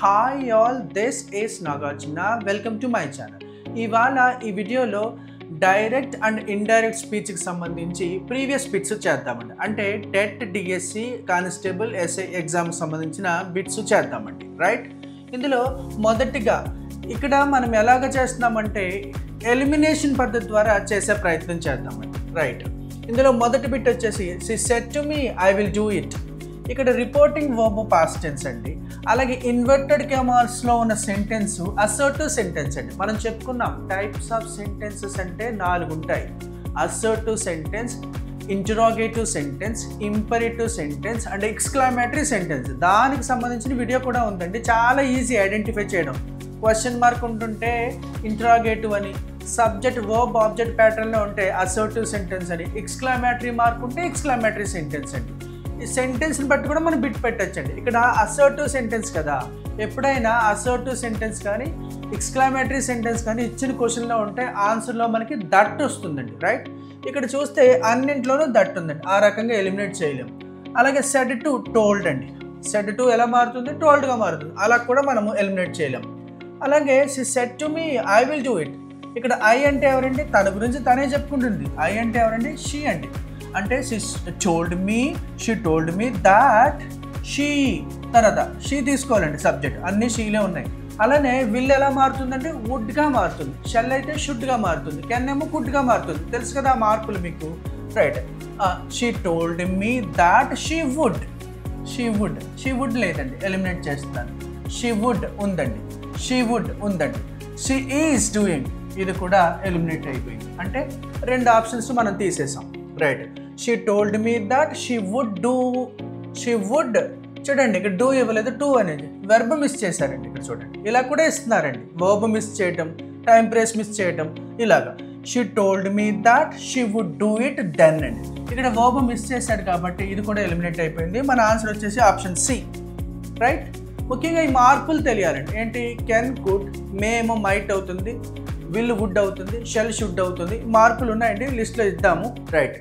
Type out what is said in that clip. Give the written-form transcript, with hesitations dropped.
Hi all, this is Nagarjuna. Welcome to my channel. ఇవాళ ఈ వీడియోలో డైరెక్ట్ అండ్ ఇండైరెక్ట్ స్పీచ్కి సంబంధించి ప్రీవియస్ బిట్స్ చేద్దామండి. అంటే టెట్, డిఎస్సి, కానిస్టేబుల్, ఎస్ఐ ఎగ్జామ్కి సంబంధించిన బిట్స్ చేద్దామండి. రైట్, ఇందులో మొదటిగా ఇక్కడ మనం ఎలాగ చేస్తున్నామంటే ఎలిమినేషన్ పద్ధతి ద్వారా చేసే ప్రయత్నం చేద్దామండి. రైట్, ఇందులో మొదటి బిట్ వచ్చేసి she said to me I will do it. ఇక్కడ రిపోర్టింగ్ వర్బ్ పాస్ట్ టెన్స్ అండి. అలాగే ఇన్వర్టెడ్ కమాస్లో ఉన్న సెంటెన్స్ అసర్టివ్ సెంటెన్స్ అండి. మనం చెప్పుకున్నాం టైప్స్ ఆఫ్ సెంటెన్సెస్ అంటే 4 ఉంటాయి. Assertive sentence, interrogative sentence, imperative sentence and exclamatory sentence. దానికి సంబంధించిన వీడియో కూడా ఉందండి. చాలా ఈజీ ఐడెంటిఫై చేయడం. క్వశ్చన్ మార్క్ ఉంటుంటే ఇంటరాగేటివ్ అని, సబ్జెక్ట్ వర్బ్ ఆబ్జెక్ట్ ప్యాటర్న్లో ఉంటే అసర్టివ్ సెంటెన్స్ అని, ఎక్స్క్లమేటరీ మార్క్ ఉంటే ఎక్స్క్లమేటరీ సెంటెన్స్ అండి. ఈ సెంటెన్స్ని బట్టి కూడా మనం బిట్ పెట్టచ్చండి. ఇక్కడ అసర్టివ్ సెంటెన్స్ కదా, ఎప్పుడైనా అసర్టివ్ సెంటెన్స్ కానీ ఎక్స్క్లమేటరీ సెంటెన్స్ కానీ ఇచ్చిన క్వశ్చన్లో ఉంటే ఆన్సర్లో మనకి దట్ వస్తుందండి. రైట్, ఇక్కడ చూస్తే అన్నింట్లోనూ దట్ ఉందండి. ఆ రకంగా ఎలిమినేట్ చేయలేము. అలాగే సెడ్ టు, టోల్డ్ అండి. సెడ్ టు ఎలా మారుతుంది? టోల్డ్గా మారుతుంది. అలా కూడా మనము ఎలిమినేట్ చేయలేము. అలాగే she said to me I will do it. ఇక్కడ ఐ అంటే ఎవరండి? తన గురించి తనే చెప్పుకుంటుంది. ఐ అంటే ఎవరండి? షీ అండి. అంటే she told me, she told me that she, తర్వాత షీ తీసుకోవాలండి సబ్జెక్ట్. అన్నీ షీలే ఉన్నాయి. అలానే విల్ ఎలా మారుతుందంటే వుడ్గా మారుతుంది. షెల్ అయితే షుడ్గా మారుతుంది. కెన్ ఏమో కుడ్గా మారుతుంది. తెలుసు కదా మార్పులు మీకు. Right, she told me that she would. She would లేదండి, ఎలిమినేట్ చేస్తున్నాను. షీ వుడ్ ఉందండి. షీ వుడ్ ఉందండి. షీ ఈజ్ డూయింగ్, ఇది కూడా ఎలిమినేట్ అయిపోయింది. అంటే 2 ఆప్షన్స్ మనం తీసేసాం. Right, she told me that she would do. She would చూడండి, ఇక్కడ డూ ఇవ్వలేదు, టూ అనేది వెర్బ్ మిస్ చేశారండి. ఇక్కడ చూడండి, ఇలా కూడా ఇస్తున్నారండి. వర్బ్ మిస్ చేయటం, టైం ప్రేస్ మిస్ చేయటం, ఇలాగా. She told me that she would do it then అండి. ఇక్కడ వర్బ్ మిస్ చేశాడు కాబట్టి ఇది కూడా ఎలిమినేట్ అయిపోయింది. మన ఆన్సర్ వచ్చేసి ఆప్షన్ సి. రైట్, ముఖ్యంగా ఈ మార్పులు తెలియాలండి. ఏంటి? కెన్, కుడ్, మేము మైట్ అవుతుంది, విల్ వుడ్ అవుతుంది, షెల్ షుడ్ అవుతుంది. మార్పులు ఉన్నాయండి, లిస్ట్లో ఇద్దాము. రైట్.